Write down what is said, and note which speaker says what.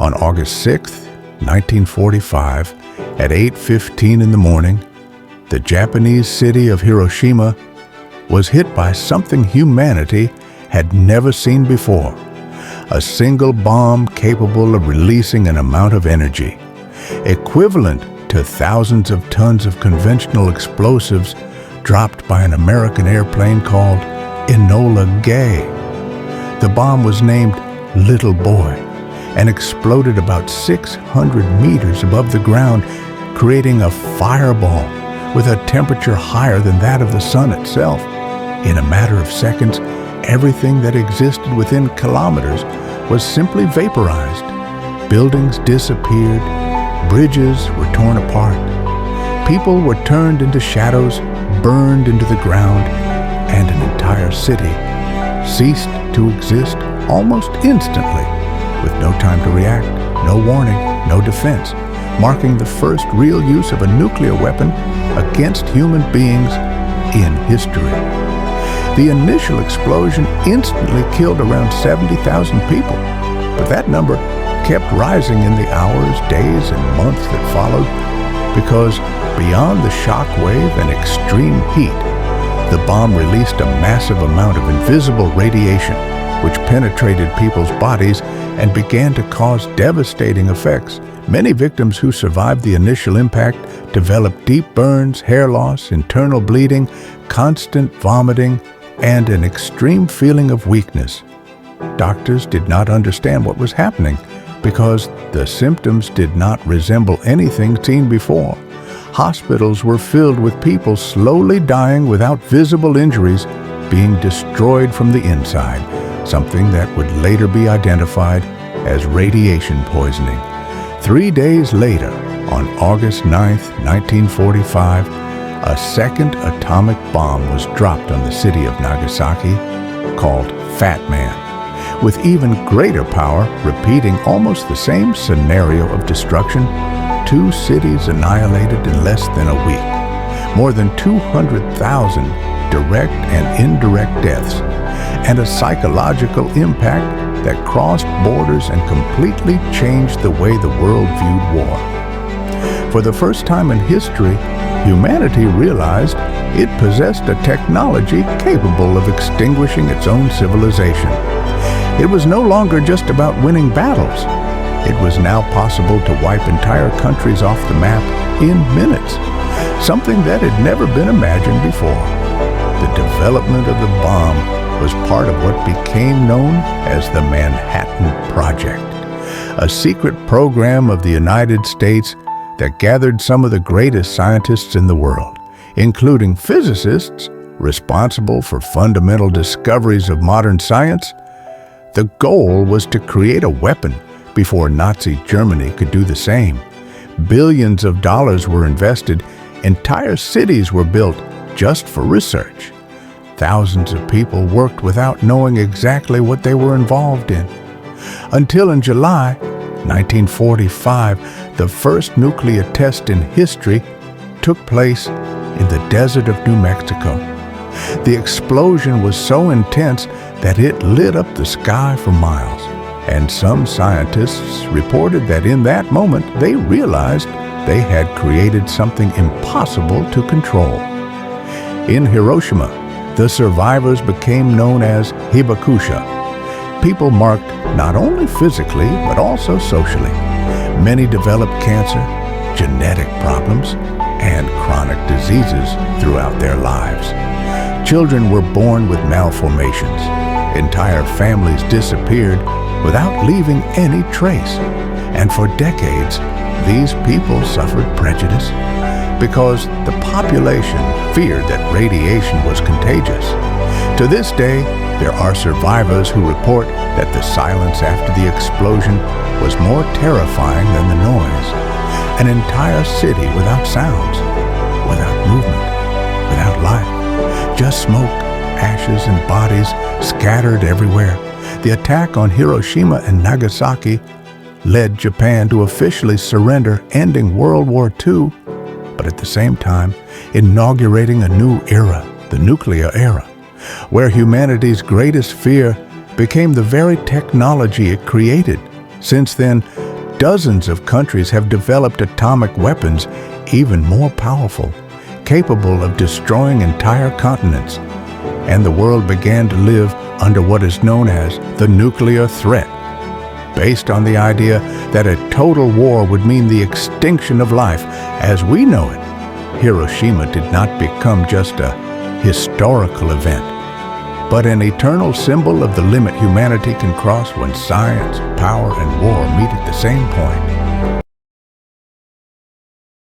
Speaker 1: On August 6, 1945, at 8:15 in the morning, the Japanese city of Hiroshima was hit by something humanity had never seen before. A single bomb capable of releasing an amount of energy, equivalent to thousands of tons of conventional explosives dropped by an American airplane called Enola Gay. The bomb was named Little Boy and exploded about 600 meters above the ground, creating a fireball with a temperature higher than that of the sun itself. In a matter of seconds, everything that existed within kilometers was simply vaporized. Buildings disappeared, bridges were torn apart, people were turned into shadows, burned into the ground, and an entire city ceased to exist almost instantly, with no time to react, no warning, no defense, marking the first real use of a nuclear weapon against human beings in history. The initial explosion instantly killed around 70,000 people, but that number kept rising in the hours, days, and months that followed, because beyond the shock wave and extreme heat, the bomb released a massive amount of invisible radiation, which penetrated people's bodies and began to cause devastating effects. Many victims who survived the initial impact developed deep burns, hair loss, internal bleeding, constant vomiting, and an extreme feeling of weakness. Doctors did not understand what was happening because the symptoms did not resemble anything seen before. Hospitals were filled with people slowly dying without visible injuries, being destroyed from the inside, something that would later be identified as radiation poisoning. 3 days later, on August 9, 1945, a second atomic bomb was dropped on the city of Nagasaki, called Fat Man, with even greater power, repeating almost the same scenario of destruction. 2 cities annihilated in less than a week, more than 200,000 direct and indirect deaths, and a psychological impact that crossed borders and completely changed the way the world viewed war. For the first time in history, humanity realized it possessed a technology capable of extinguishing its own civilization. It was no longer just about winning battles. It was now possible to wipe entire countries off the map in minutes, something that had never been imagined before. The development of the bomb was part of what became known as the Manhattan Project, a secret program of the United States that gathered some of the greatest scientists in the world, including physicists responsible for fundamental discoveries of modern science. The goal was to create a weapon before Nazi Germany could do the same. Billions of dollars were invested, entire cities were built just for research. Thousands of people worked without knowing exactly what they were involved in. Until in July 1945, the first nuclear test in history took place in the desert of New Mexico. The explosion was so intense that it lit up the sky for miles, and some scientists reported that in that moment they realized they had created something impossible to control. In Hiroshima, the survivors became known as hibakusha, people marked not only physically but also socially. Many developed cancer, genetic problems, and chronic diseases throughout their lives. Children were born with malformations. Entire families disappeared without leaving any trace. And for decades, these people suffered prejudice because the population feared that radiation was contagious. To this day, there are survivors who report that the silence after the explosion was more terrifying than the noise. An entire city without sounds, without movement, without life, just smoke, ashes, and bodies scattered everywhere. The attack on Hiroshima and Nagasaki led Japan to officially surrender, ending World War II, but at the same time inaugurating a new era, the nuclear era, where humanity's greatest fear became the very technology it created. Since then, dozens of countries have developed atomic weapons even more powerful, capable of destroying entire continents. And the world began to live under what is known as the nuclear threat, based on the idea that a total war would mean the extinction of life as we know it. Hiroshima did not become just a historical event, but an eternal symbol of the limit humanity can cross when science, power, and war meet at the same point.